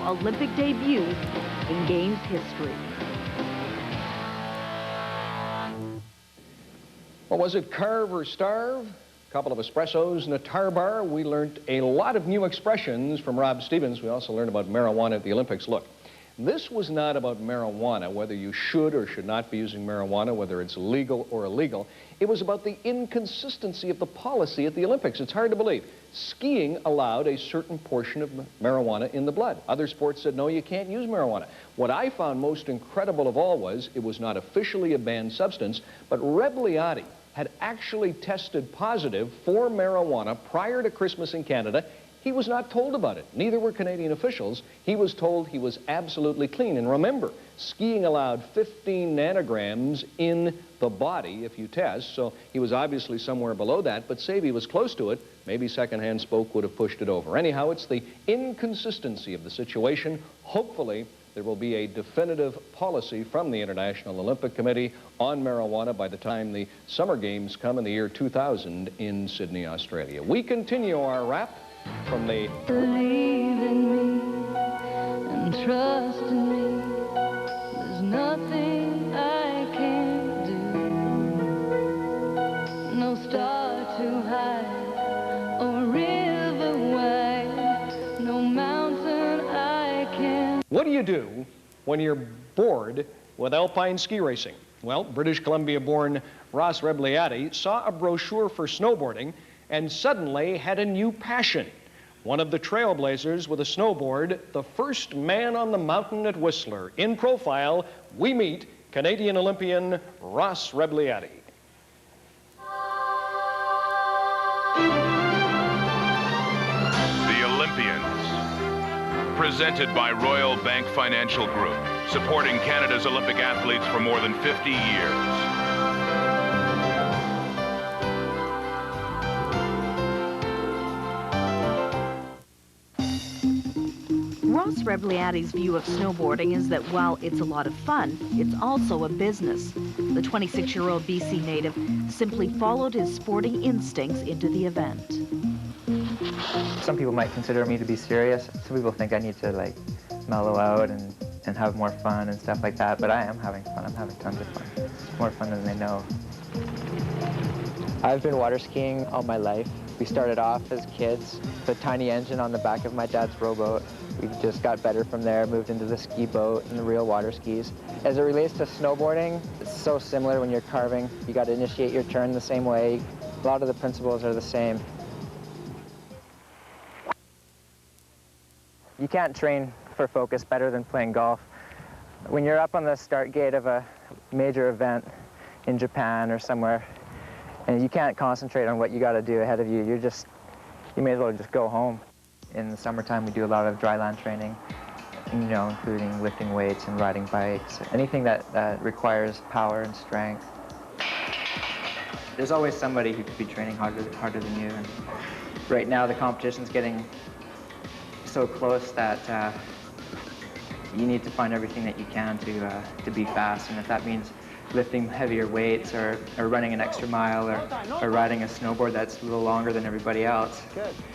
Olympic debuts in Games history. Well, was it carve or starve? A couple of espressos and a tar bar. We learned a lot of new expressions from Rob Stevens. We also learned about marijuana at the Olympics. Look, this was not about marijuana, whether you should or should not be using marijuana, whether it's legal or illegal. It was about the inconsistency of the policy at the Olympics. It's hard to believe. Skiing allowed a certain portion of marijuana in the blood. Other sports said, no, you can't use marijuana. What I found most incredible of all was it was not officially a banned substance, but Rebagliati had actually tested positive for marijuana prior to Christmas in Canada. He was not told about it. Neither were Canadian officials. He was told he was absolutely clean. And remember, skiing allowed 15 nanograms in the body if you test, so he was obviously somewhere below that, but say he was close to it, maybe secondhand smoke would have pushed it over. Anyhow, it's the inconsistency of the situation. Hopefully, there will be a definitive policy from the International Olympic Committee on marijuana by the time the Summer Games come in the year 2000 in Sydney, Australia. We continue our wrap from the... Believe in me and trust in me. There's nothing I can't do. No star too high or river wide. No mountain I can't. What do you do when you're bored with alpine ski racing? Well, British Columbia-born Ross Rebagliati saw a brochure for snowboarding and suddenly had a new passion. One of the trailblazers with a snowboard, the first man on the mountain at Whistler. In profile, we meet Canadian Olympian Ross Rebagliati. The Olympians. Presented by Royal Bank Financial Group, supporting Canada's Olympic athletes for more than 50 years. Ross Rebagliati's view of snowboarding is that while it's a lot of fun, it's also a business. The 26-year-old BC native simply followed his sporting instincts into the event. Some people might consider me to be serious. Some people think I need to like mellow out and have more fun and stuff like that, but I am having fun. I'm having tons of fun. More fun than they know. I've been water skiing all my life. We started off as kids, the tiny engine on the back of my dad's rowboat. We just got better from there, moved into the ski boat and the real water skis. As it relates to snowboarding, it's so similar when you're carving. You got to initiate your turn the same way. A lot of the principles are the same. You can't train for focus better than playing golf. When you're up on the start gate of a major event in Japan or somewhere, and you can't concentrate on what you got to do ahead of you, you may as well just go home. In the summertime, we do a lot of dry land training, including lifting weights and riding bikes, anything that requires power and strength. There's always somebody who could be training harder than you. And right now, the competition's getting so close that you need to find everything that you can to be fast. And if that means lifting heavier weights or running an extra mile or riding a snowboard that's a little longer than everybody else,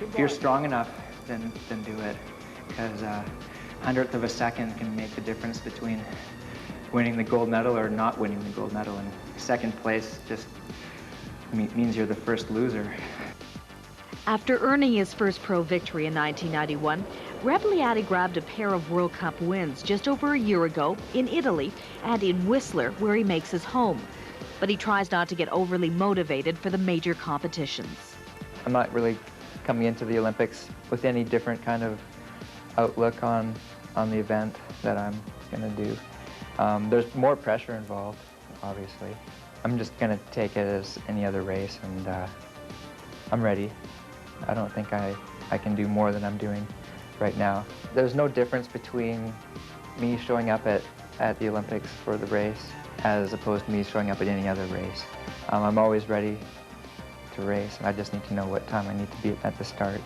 if you're strong enough, then do it. Because 100th of a second can make the difference between winning the gold medal or not winning the gold medal. And second place just means you're the first loser. After earning his first pro victory in 1991, Rebagliati grabbed a pair of World Cup wins just over a year ago in Italy and in Whistler, where he makes his home. But he tries not to get overly motivated for the major competitions. I'm not really coming into the Olympics with any different kind of outlook on the event that I'm going to do. There's more pressure involved, obviously. I'm just going to take it as any other race, and I'm ready. I don't think I can do more than I'm doing right now. There's no difference between me showing up at the Olympics for the race as opposed to me showing up at any other race. I'm always ready to race, and I just need to know what time I need to be at the start.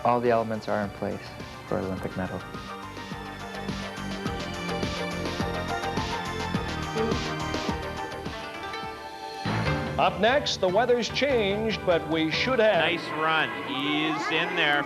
All the elements are in place for an Olympic medal. Up next, the weather's changed, but we should have... Nice run. He's in there.